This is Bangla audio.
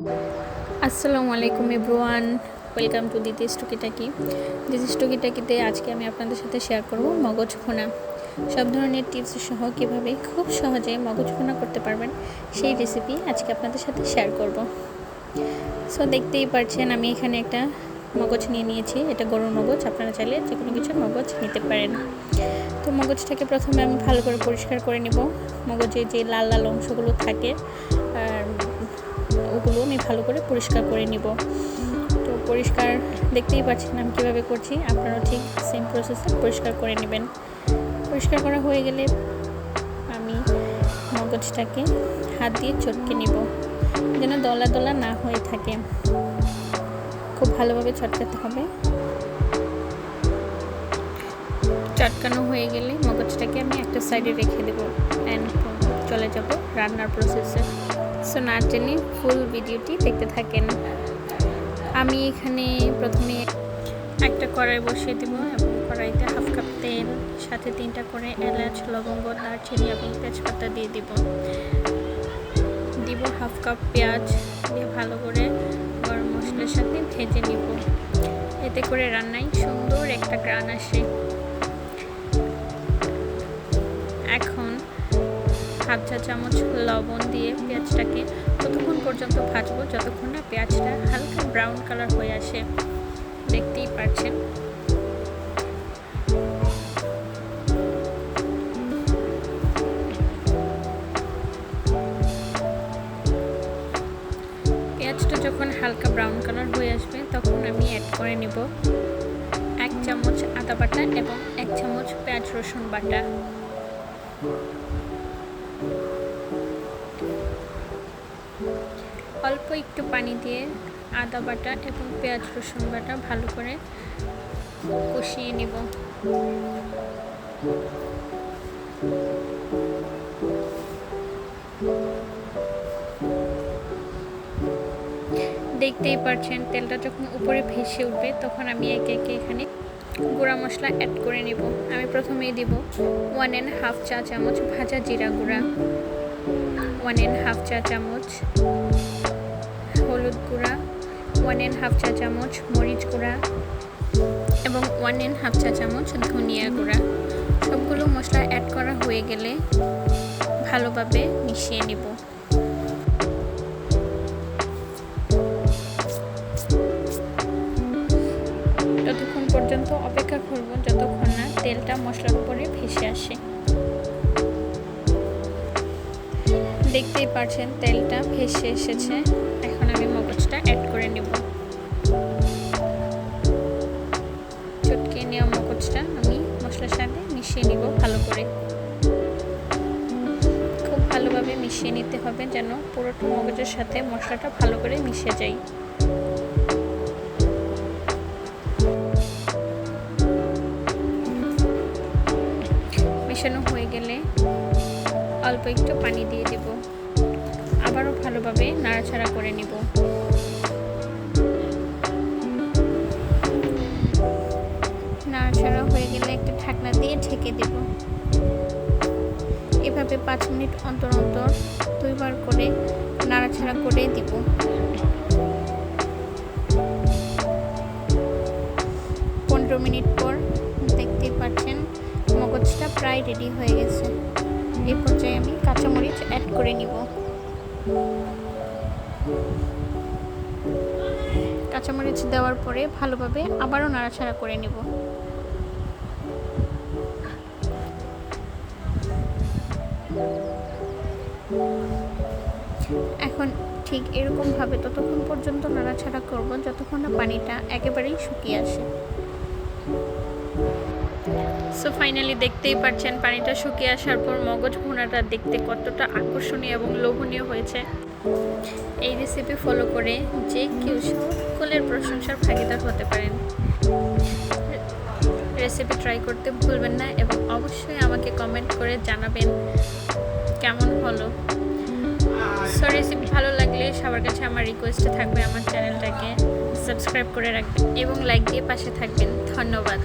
আসসালামু আলাইকুম এভরিওয়ান, ওয়েলকাম টু দিস টুকিটাকি। দিস টুকিটাকিতে আজকে আমি আপনাদের সাথে শেয়ার করব মগজ ভুনা। সব ধরনের টিপস সহ কীভাবে খুব সহজে মগজ ভুনা করতে পারবেন সেই রেসিপি আজকে আপনাদের সাথে শেয়ার করব। সো দেখতেই পাচ্ছেন আমি এখানে একটা মগজ নিয়ে নিয়েছি। এটা গরুর মগজ, আপনারা চাইলে যে কোনো কিছু মগজ নিতে পারেন। তো মগজটাকে প্রথমে আমি ভালো করে পরিষ্কার করে নেব। মগজে যে লাল লাল অংশগুলো থাকে আর ওগুলো আমি ভালো করে পরিষ্কার করে নিব। তো পরিষ্কার দেখতেই পাচ্ছেন আমি কীভাবে করছি, আপনারাও ঠিক সেম প্রসেসে পরিষ্কার করে নেবেন। পরিষ্কার করা হয়ে গেলে আমি মগজটাকে হাত দিয়ে চটকে নিব, যেন দলা দলা না হয়ে থাকে। খুব ভালোভাবে চটকাতে হবে। চটকানো হয়ে গেলে মগজটাকে আমি একটা সাইডে রেখে দেবো অ্যান্ড চলে যাব রান্নার প্রসেসে। সো না টেনে ফুল ভিডিওটি দেখতে থাকেন। আমি এখানে প্রথমে একটা কড়াই বসিয়ে দেবো এবং কড়াইতে হাফ কাপ তেল, সাথে 3টা করে এলাচ, লবঙ্গ, দারচিনি এবং তেজপাতা দিয়ে দিব হাফ কাপ পেঁয়াজ দিয়ে ভালো করে গরম মশলার সাথে ভেজে নিব। এতে করে রান্নায় সুন্দর একটা গ্রান আসে। এখন হাফ চা চামচ লবণ দিয়ে পেঁয়াজটাকে ততক্ষণ পর্যন্ত ভাজবো যতক্ষণ না পেঁয়াজটা হালকা ব্রাউন কালার হয়ে আসে। দেখতেই পাচ্ছেন পেঁয়াজটা যখন হালকা ব্রাউন কালার হয়ে আসবে তখন আমি অ্যাড করে নেব 1 চামচ আদা বাটা এবং 1 চামচ পেঁয়াজ রসুন বাটা। অল্প একটু পানি দিয়ে আদা বাটা এবং পেঁয়াজ রসুন বাটা ভালো করে কষিয়ে নিব। দেখতেই পাচ্ছেন তেলটা যখন উপরে ভেসে উঠবে তখন আমি একে একে এখানে গুঁড়া মশলা অ্যাড করে নিব। আমি প্রথমেই দিব 1.5 চা চামচ ভাজা জিরা গুঁড়া, 1.5 চা চামচ হলুদ গুঁড়া, 1.5 চা চামচ মরিচ গুঁড়া এবং 1.5 চা চামচ ধনিয়া গুঁড়া। সবগুলো মশলা অ্যাড করা হয়ে গেলে ভালোভাবে মিশিয়ে নিব। ততক্ষণ পর্যন্ত অপেক্ষা করব যতক্ষণ না তেলটা মশলার উপরে ভেসে আসে। দেখতেই পাচ্ছেন তেলটা ভেসে এসেছে। এখন আমি মগজটা অ্যাড করে নেব। চটকে নেওয়া মগজটা আমি মশলার সাথে মিশিয়ে নিব ভালো করে। খুব ভালোভাবে মিশিয়ে নিতে হবে যেন পুরোটা মগজের সাথে মশলাটা ভালো করে মিশে যায়। মেশানো হয়ে গেলে অল্প একটু পানি দিয়ে দেব, আবারও ভালোভাবে নাড়াচাড়া করে নিব। নাড়াচাড়া হয়ে গেলে একটা ঢাকনা দিয়ে ঢেকে দেব। এভাবে 5 মিনিট অন্তর অন্তর 2বার করে নাড়াচাড়া করে দিব। 15 মিনিট পর দেখতেই পাচ্ছেন মগজটা প্রায় রেডি হয়ে গেছে। এই পর্যায়ে আমি কাঁচামরিচ অ্যাড করে নিব। কাঁচামরিচ দেওয়ার পরে ভালোভাবে আবারও নাড়াচাড়া করে নিব। এখন ঠিক এরকমভাবে ততক্ষণ পর্যন্ত নাড়াচাড়া করব যতক্ষণ না পানিটা একেবারেই শুকিয়ে আসে। সো ফাইনালি দেখতেই পাচ্ছেন পানিটা শুকিয়ে আসার পর মগজ ভুনাটা দেখতে কতটা আকর্ষণীয় এবং লোভনীয় হয়েছে। এই রেসিপি ফলো করে যে কেউ সকলের প্রশংসার ভাগিদার হতে পারেন। রেসিপি ট্রাই করতে ভুলবেন না এবং অবশ্যই আমাকে কমেন্ট করে জানাবেন কেমন হলো। সো রেসিপি ভালো লাগলে সবার কাছে আমার রিকোয়েস্ট থাকবে আমার চ্যানেলটাকে সাবস্ক্রাইব করে রাখবেন এবং লাইক দিয়ে পাশে থাকবেন। ধন্যবাদ।